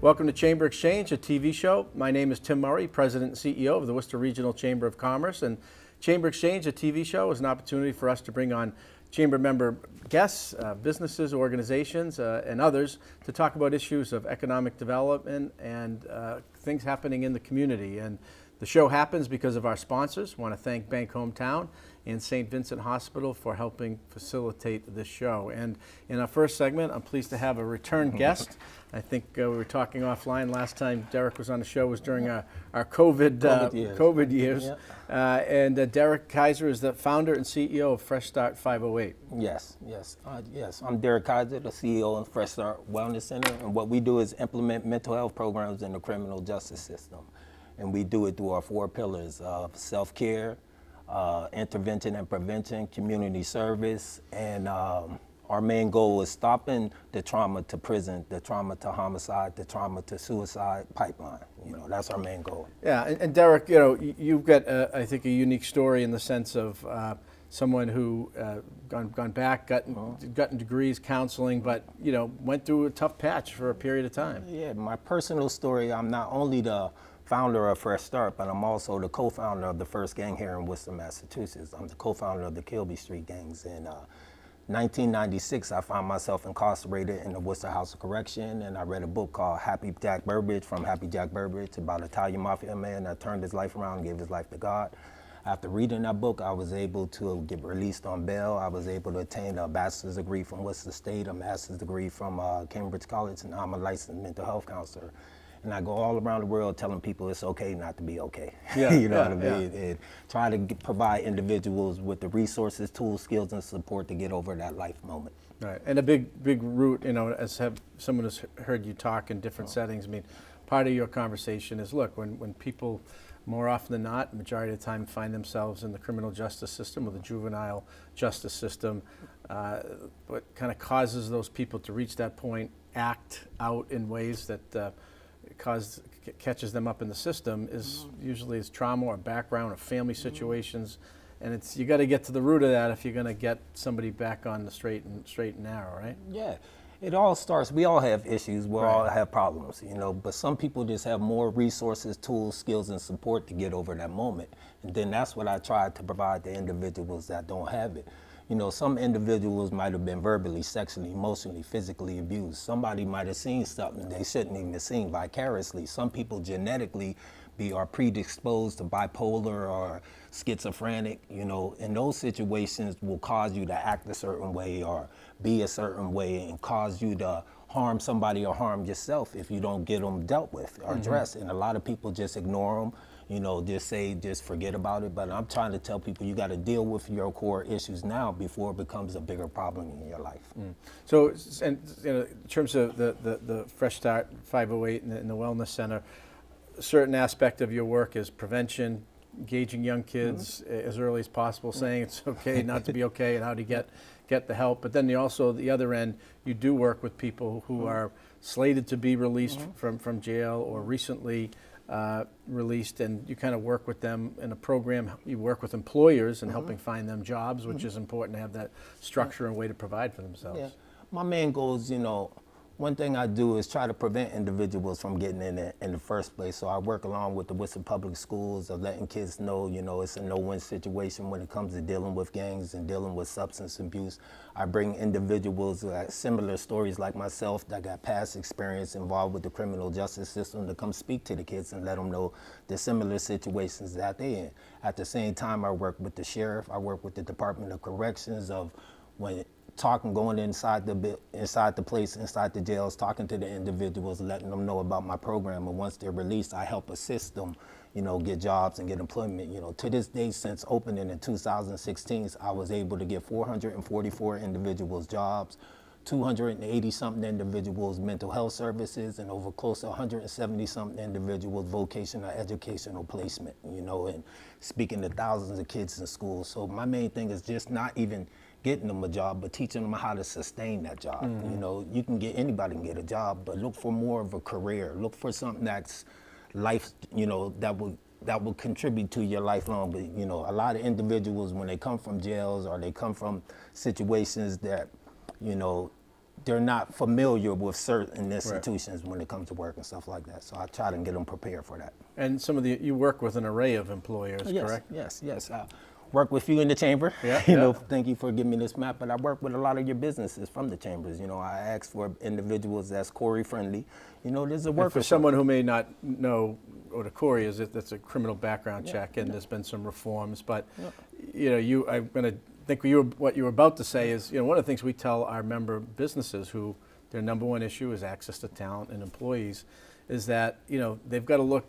Welcome to Chamber Exchange, a TV show. My name is Tim Murray, President and CEO of the Worcester Regional Chamber of Commerce. And Chamber Exchange, a TV show, is an opportunity for us to bring on Chamber member guests, businesses, organizations, and others to talk about issues of economic development and things happening in the community. And the show happens because of our sponsors. I want to thank Bank Hometown and St. Vincent Hospital for helping facilitate this show. And in our first segment, I'm pleased to have a return guest. I think we were talking offline last time Derrick was on the show was during our COVID years. Yep. And Derrick Kiser is the founder and CEO of Fresh Start 508. Yes. I'm Derrick Kiser, the CEO of Fresh Start Wellness Center, and what we do is implement mental health programs in the criminal justice system. And we do it through our 4 pillars of self-care, intervention and prevention, community service, and our main goal is stopping the trauma to prison, the trauma to homicide, the trauma to suicide pipeline. That's our main goal. Yeah, and Derrick, you've got, I think, a unique story in the sense of someone who gone back, gotten degrees, counseling, but went through a tough patch for a period of time. Yeah, my personal story, I'm not only the founder of Fresh Start, but I'm also the co-founder of the first gang here in Worcester, Massachusetts. I'm the co-founder of the Kilby Street gangs. In 1996, I found myself incarcerated in the Worcester House of Correction, and I read a book called Happy Jack Burbridge, From Happy Jack Burbridge, about an Italian mafia man that turned his life around and gave his life to God. After reading that book, I was able to get released on bail. I was able to attain a bachelor's degree from Worcester State, a master's degree from Cambridge College, and I'm a licensed mental health counselor. And I go all around the world telling people it's okay not to be okay. Yeah, what I mean? Yeah. And try to provide individuals with the resources, tools, skills, and support to get over that life moment. Right, and a big root, as someone has heard you talk in different settings, I mean, part of your conversation is, look, when people, more often than not, majority of the time find themselves in the criminal justice system or the juvenile justice system, what kind of causes those people to reach that point, act out in ways that catches them up in the system is usually trauma or background or family situations, and you got to get to the root of that if you're going to get somebody back on the straight and narrow, right? Yeah, it all starts. We all have issues. We all have problems, But some people just have more resources, tools, skills, and support to get over that moment. And then that's what I try to provide to individuals that don't have it. Some individuals might have been verbally, sexually, emotionally, physically abused. Somebody might have seen something they shouldn't even have seen vicariously. Some people genetically are predisposed to bipolar or schizophrenic, and those situations will cause you to act a certain way or be a certain way and cause you to harm somebody or harm yourself if you don't get them dealt with or addressed. And a lot of people just ignore them. Just forget about it. But I'm trying to tell people you got to deal with your core issues now before it becomes a bigger problem in your life. So, and in terms of the Fresh Start 508 and the Wellness Center, a certain aspect of your work is prevention, engaging young kids as early as possible, saying it's okay not to be okay and how to get the help. But then also the other end, you do work with people who are slated to be released from jail or recently released, and you kind of work with them in a program. You work with employers and helping find them jobs, which is important to have that structure and way to provide for themselves. Yeah. My main goal is, one thing I do is try to prevent individuals from getting in it in the first place. So I work along with the Worcester Public Schools of letting kids know, it's a no-win situation when it comes to dealing with gangs and dealing with substance abuse. I bring individuals similar stories like myself that got past experience involved with the criminal justice system to come speak to the kids and let them know the similar situations that they're in. At the same time, I work with the sheriff. I work with the Department of Corrections of going inside the place, inside the jails, talking to the individuals, letting them know about my program. And once they're released, I help assist them, get jobs and get employment. To this day, since opening in 2016, I was able to get 444 individuals jobs, 280-something individuals mental health services, and over close to 170-something individuals vocational educational placement, and speaking to thousands of kids in schools. So my main thing is just not even getting them a job, but teaching them how to sustain that job. Anybody can get a job, but look for more of a career. Look for something that's life, that will contribute to your lifelong. But a lot of individuals, when they come from jails or they come from situations that, they're not familiar with certain institutions when it comes to work and stuff like that. So I try to get them prepared for that. And you work with an array of employers, correct? Yes. I work with you in the chamber. Yeah, you know, thank you for giving me this map. But I work with a lot of your businesses from the chambers. You know, I ask for individuals that's Corey friendly. You know, there's a work For someone who may not know what a Corey is, that's a criminal background check, and there's been some reforms. But I'm going to think what you were about to say is, one of the things we tell our member businesses who their number one issue is access to talent and employees, is that they've got to look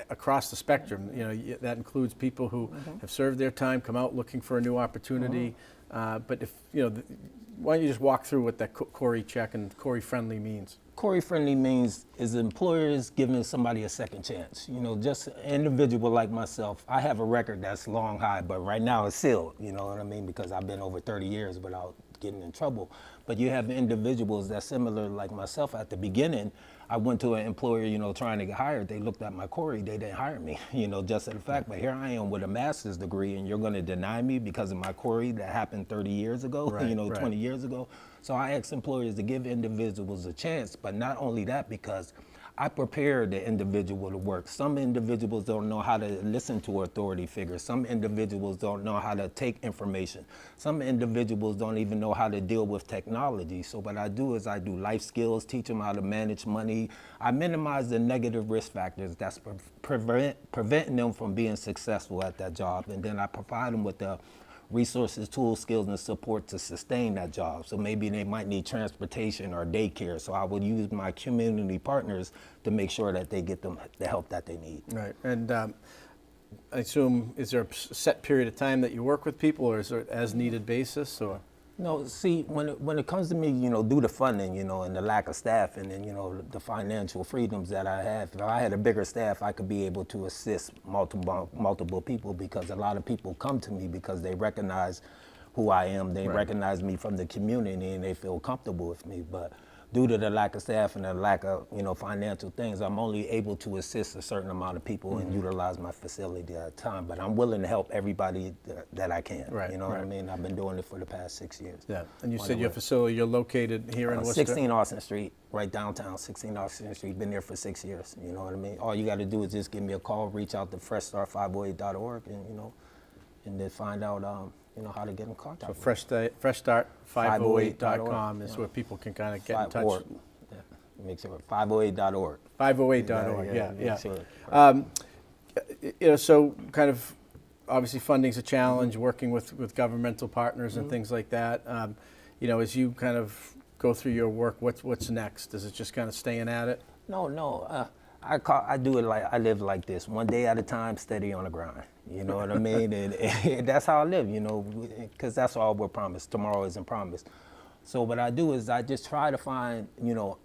across the spectrum. That includes people who have served their time, come out looking for a new opportunity. But if why don't you just walk through what that Corey check and Corey friendly means? Corey friendly means is employers giving somebody a second chance. Just an individual like myself, I have a record that's long high, but right now it's sealed, you know what I mean? Because I've been over 30 years without getting in trouble. But you have individuals that's similar like myself. At the beginning, I went to an employer, trying to get hired. They looked at my Corey, they didn't hire me, just in the fact. But here I am with a master's degree, and you're going to deny me because of my Corey that happened 30 years ago, 20 years ago. So I ask employers to give individuals a chance, but not only that, because I prepare the individual to work. Some individuals don't know how to listen to authority figures. Some individuals don't know how to take information. Some individuals don't even know how to deal with technology. So what I do is I do life skills, teach them how to manage money. I minimize the negative risk factors that's preventing them from being successful at that job. And then I provide them with the resources, tools, skills, and support to sustain that job. So maybe they might need transportation or daycare. So I would use my community partners to make sure that they get them the help that they need. Right. And I assume, is there a set period of time that you work with people, or is it as needed basis? Or? No, see, when it comes to me, due to funding, and the lack of staff, and then, the financial freedoms that I have, if I had a bigger staff, I could be able to assist multiple people, because a lot of people come to me because they recognize who I am. They recognize me from the community, and they feel comfortable with me. But due to the lack of staff and the lack of, financial things, I'm only able to assist a certain amount of people and utilize my facility at a time. But I'm willing to help everybody that I can. You know what I mean? I've been doing it for the past 6 years. Yeah. And you said your facility, you're located here in Worcester? 16 Austin Street, right downtown, 16 Austin Street. Been there for 6 years. You know what I mean? All you got to do is just give me a call, reach out to freshstart508.org, and then find out how to get in contact. So freshstart508.com is where people can kind of get in touch. Yeah. Make sure 508.org. 508.org. Yeah. Sure. So kind of obviously funding's a challenge, working with governmental partners and things like that. As you kind of go through your work, what's next? Is it just kind of staying at it? No. I do it like I live like this, one day at a time, steady on the grind. You know what I mean? And that's how I live, because that's all we're promised. Tomorrow isn't promised. So what I do is I just try to find,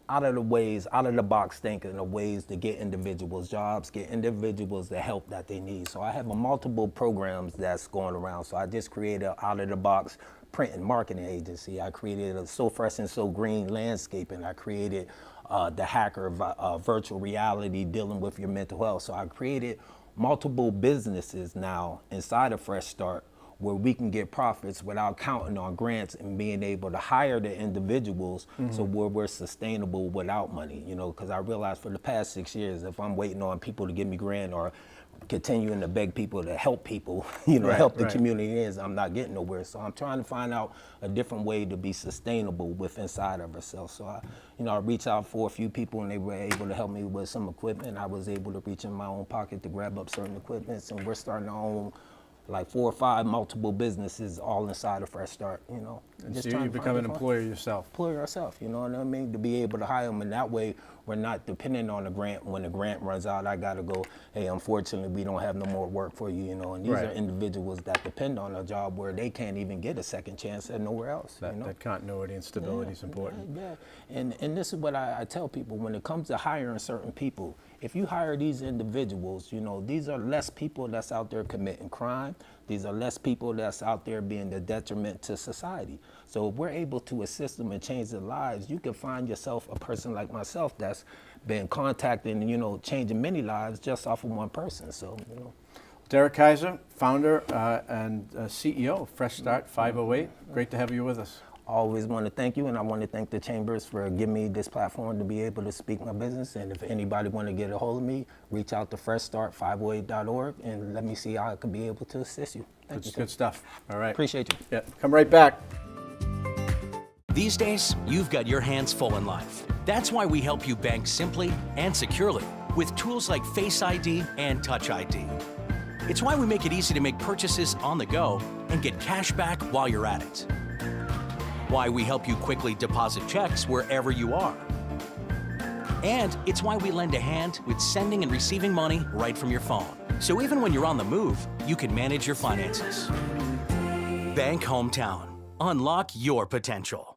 out of the box thinking of ways to get individuals jobs, get individuals the help that they need. So I have multiple programs that's going around. So I just created an out of the box print and marketing agency. I created a So Fresh and So Green landscaping. I created the hacker virtual reality dealing with your mental health. So I created multiple businesses now inside of Fresh Start where we can get profits without counting on grants and being able to hire the individuals so where we're sustainable without money, because I realized for the past 6 years, if I'm waiting on people to give me grant or continuing to beg people to help people, help the community I'm not getting nowhere. So I'm trying to find out a different way to be sustainable with inside of ourselves. So I reached out for a few people and they were able to help me with some equipment. I was able to reach in my own pocket to grab up certain equipment, and we're starting our own like 4 or 5 multiple businesses all inside of Fresh Start, And just so you become an employer yourself. Employer yourself, you know what I mean? To be able to hire them, and that way we're not dependent on the grant. When the grant runs out, I gotta go, hey, unfortunately, we don't have no more work for you, And these are individuals that depend on a job where they can't even get a second chance at nowhere else. That continuity and stability is important. Yeah. And this is what I tell people when it comes to hiring certain people. If you hire these individuals, these are less people that's out there committing crime. These are less people that's out there being the detriment to society. So if we're able to assist them and change their lives, you can find yourself a person like myself that's been contacting, changing many lives just off of one person. So, Derrick Kiser, founder and CEO of Fresh Start 508. Great to have you with us. I always want to thank you, and I want to thank the Chambers for giving me this platform to be able to speak my business. And if anybody want to get a hold of me, reach out to freshstart508.org and let me see how I could be able to assist you. Thank you. Good stuff. All right. Appreciate you. Yeah, come right back. These days, you've got your hands full in life. That's why we help you bank simply and securely with tools like Face ID and Touch ID. It's why we make it easy to make purchases on the go and get cash back while you're at it. Why we help you quickly deposit checks wherever you are. And it's why we lend a hand with sending and receiving money right from your phone. So even when you're on the move, you can manage your finances. Bank Hometown. Unlock your potential.